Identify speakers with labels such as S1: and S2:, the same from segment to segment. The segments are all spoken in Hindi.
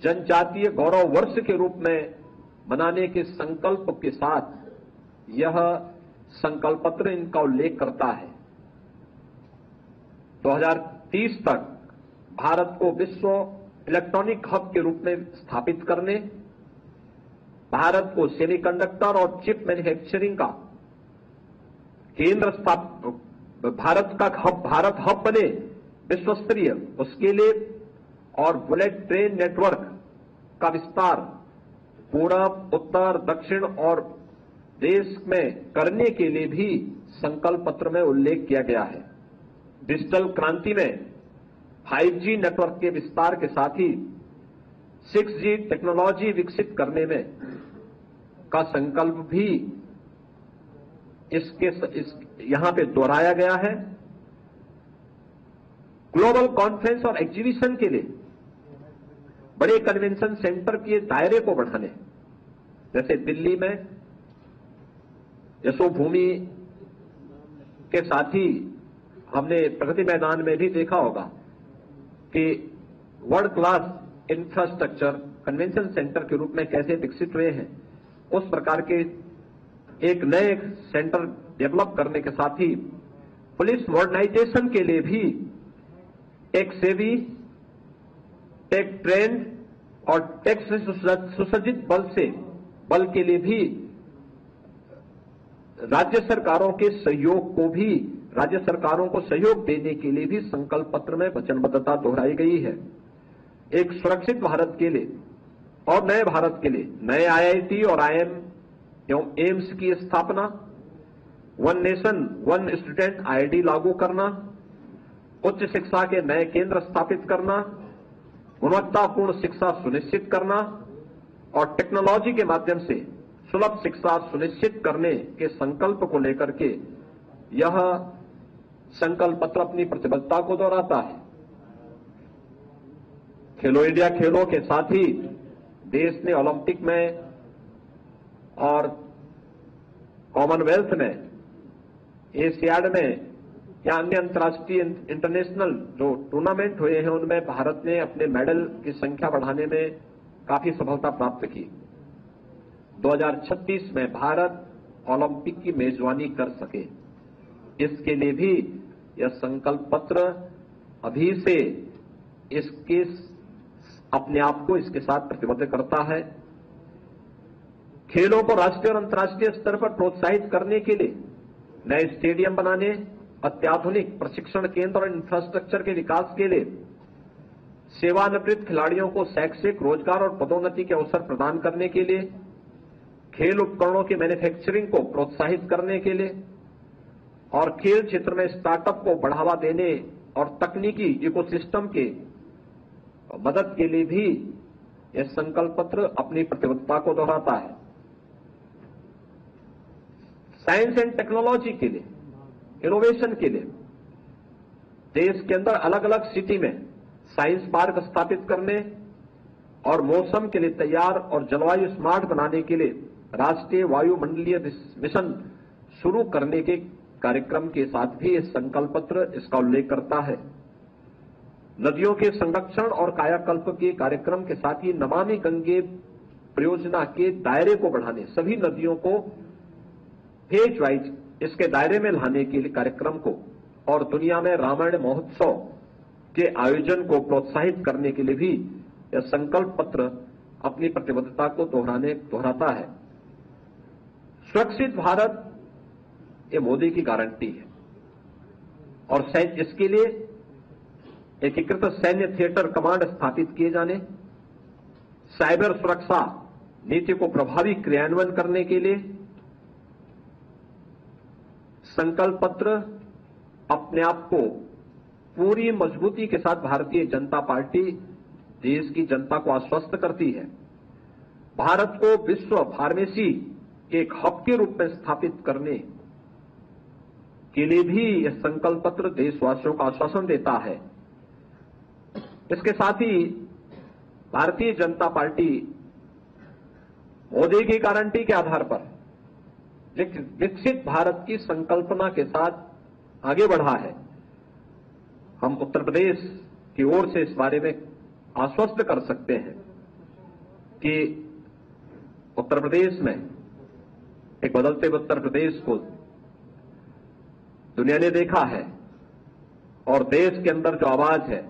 S1: जनजातीय गौरव वर्ष के रूप में मनाने के संकल्प के साथ यह संकल्प पत्र इनका उल्लेख करता है। 2030 तक भारत को विश्व इलेक्ट्रॉनिक हब के रूप में स्थापित करने, भारत को सेमीकंडक्टर और चिप मैन्युफैक्चरिंग का केंद्र भारत हब बने विश्व स्तरीय, उसके लिए और बुलेट ट्रेन नेटवर्क का विस्तार पूरब, उत्तर, दक्षिण और देश में करने के लिए भी संकल्प पत्र में उल्लेख किया गया है। डिजिटल क्रांति में 5G नेटवर्क के विस्तार के साथ ही 6G टेक्नोलॉजी विकसित करने में का संकल्प भी यहां पे दोहराया गया है। ग्लोबल कॉन्फ्रेंस और एग्जीबिशन के लिए बड़े कन्वेंशन सेंटर के दायरे को बढ़ाने, जैसे दिल्ली में यशोभूमि के साथ ही हमने प्रगति मैदान में भी देखा होगा कि world class infrastructure convention centre के रूप में कैसे विकसित हुए हैं। उस प्रकार के एक नए सेंटर डेवलप करने के साथ ही पुलिस मॉडर्नाइजेशन के लिए भी टेक सेवी, टेक ट्रेंड और टेक से सुसज्जित बल के लिए भी राज्य सरकारों को सहयोग देने के लिए भी संकल्प पत्र में वचनबद्धता दोहराई गई है। एक सुरक्षित भारत के लिए और नए भारत के लिए नए IIT और IIM एवं एम्स की स्थापना, one nation one student IID लागू करना, उच्च शिक्षा के नए केंद्र स्थापित करना, गुणवत्तापूर्ण शिक्षा सुनिश्चित करना और टेक्नोलॉजी के माध्यम से सुलभ शिक्षा सुनिश्चित करने के संकल्प को लेकर के यह संकल्प पत्र अपनी प्रतिबद्धता को दोहराता है। खेलो इंडिया खेलों के साथ ही देश ने ओलंपिक में और कॉमनवेल्थ में, एशियाड में या अन्य अंतर्राष्ट्रीय इंटरनेशनल जो टूर्नामेंट हुए हैं उनमें भारत ने अपने मेडल की संख्या बढ़ाने में काफी सफलता प्राप्त की। 2036 में भारत ओलंपिक की मेजबानी कर सके, इसके लिए भी यह संकल्प पत्र अभी से इसके अपने आप को इसके साथ प्रतिबद्ध करता है। खेलों को राष्ट्रीय और अंतर्राष्ट्रीय स्तर पर प्रोत्साहित करने के लिए नए स्टेडियम बनाने, अत्याधुनिक प्रशिक्षण केंद्र और इंफ्रास्ट्रक्चर के विकास के लिए सेवानिवृत्त खिलाड़ियों को शैक्षिक, रोजगार और पदोन्नति के अवसर प्रदान करने के लिए, खेल उपकरणों की मैन्युफैक्चरिंग को प्रोत्साहित करने के लिए और खेल क्षेत्र में स्टार्टअप को बढ़ावा देने और तकनीकी इकोसिस्टम के मदद के लिए भी यह संकल्प पत्र अपनी प्रतिबद्धता को दोहराता है। साइंस एंड टेक्नोलॉजी के लिए, इनोवेशन के लिए देश के अंदर अलग अलग सिटी में साइंस पार्क स्थापित करने और मौसम के लिए तैयार और जलवायु स्मार्ट बनाने के लिए राष्ट्रीय वायुमंडलीय मिशन शुरू करने के कार्यक्रम के साथ भी यह संकल्प पत्र इसका उल्लेख करता है। नदियों के संरक्षण और कायाकल्प के कार्यक्रम के साथ ही नमामि गंगे परियोजना के दायरे को बढ़ाने, सभी नदियों को फेज वाइज इसके दायरे में लाने के लिए कार्यक्रम को और दुनिया में रामायण महोत्सव के आयोजन को प्रोत्साहित करने के लिए भी यह संकल्प पत्र अपनी प्रतिबद्धता को दोहराता है। सुरक्षित भारत ये मोदी की गारंटी है और इसके लिए एकीकृत सैन्य थिएटर कमांड स्थापित किए जाने, साइबर सुरक्षा नीति को प्रभावी क्रियान्वयन करने के लिए संकल्प पत्र अपने आप को पूरी मजबूती के साथ भारतीय जनता पार्टी देश की जनता को आश्वस्त करती है। भारत को विश्व फार्मेसी के एक हब के रूप में स्थापित करने के लिए भी यह संकल्प पत्र देशवासियों को आश्वासन देता है। इसके साथ ही भारतीय जनता पार्टी मोदी की गारंटी के आधार पर विकसित भारत की संकल्पना के साथ आगे बढ़ा है। हम उत्तर प्रदेश की ओर से इस बारे में आश्वस्त कर सकते हैं कि उत्तर प्रदेश में एक बदलते उत्तर प्रदेश को दुनिया ने देखा है और देश के अंदर जो आवाज है,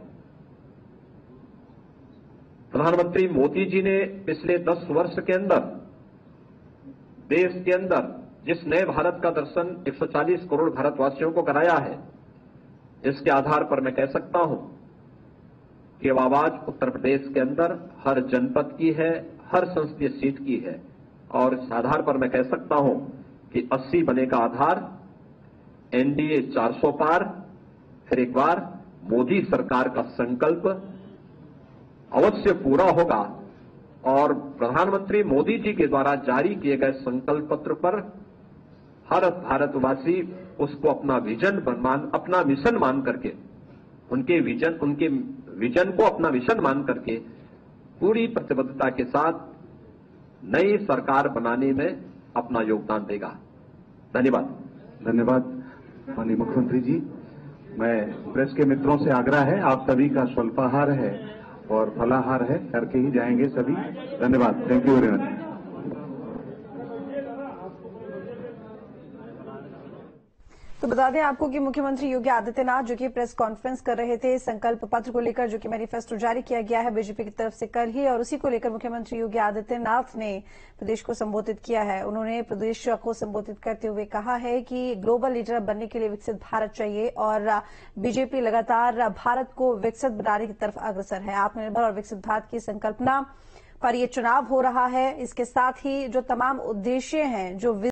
S1: प्रधानमंत्री मोदी जी ने पिछले 10 वर्ष के अंदर देश के अंदर जिस नए भारत का दर्शन 140 करोड़ भारतवासियों को कराया है, इसके आधार पर मैं कह सकता हूं कि वह आवाज उत्तर प्रदेश के अंदर हर जनपद की है, हर संसदीय सीट की है। और इस आधार पर मैं कह सकता हूं कि 80 बने का आधार एनडीए 400 पार, फिर एक बार मोदी सरकार का संकल्प अवश्य पूरा होगा और प्रधानमंत्री मोदी जी के द्वारा जारी किए गए संकल्प पत्र पर हर भारतवासी उसको अपना अपना मिशन मान करके, उनके विजन को अपना मिशन मान करके पूरी प्रतिबद्धता के साथ नई सरकार बनाने में अपना योगदान देगा। धन्यवाद।
S2: धन्यवाद माननीय मुख्यमंत्री जी। मैं प्रेस के मित्रों से आग्रह है, आप सभी का स्वल्पाहार है और फलाहार है, करके ही जाएंगे सभी। धन्यवाद। Thank you very much.
S3: तो बता दें आपको कि मुख्यमंत्री योगी आदित्यनाथ जो कि प्रेस कॉन्फ्रेंस कर रहे थे संकल्प पत्र को लेकर, जो कि मैनिफेस्टो जारी किया गया है बीजेपी की तरफ से कल ही, और उसी को लेकर मुख्यमंत्री योगी आदित्यनाथ ने प्रदेश को संबोधित किया है। उन्होंने प्रदेश को संबोधित करते हुए कहा है कि ग्लोबल लीडर बनने के लिए विकसित भारत चाहिए और बीजेपी लगातार भारत को विकसित बनाने की तरफ अग्रसर है। आत्मनिर्भर और विकसित भारत की संकल्पना पर यह चुनाव हो रहा है। इसके साथ ही जो तमाम उद्देश्य हैं, जो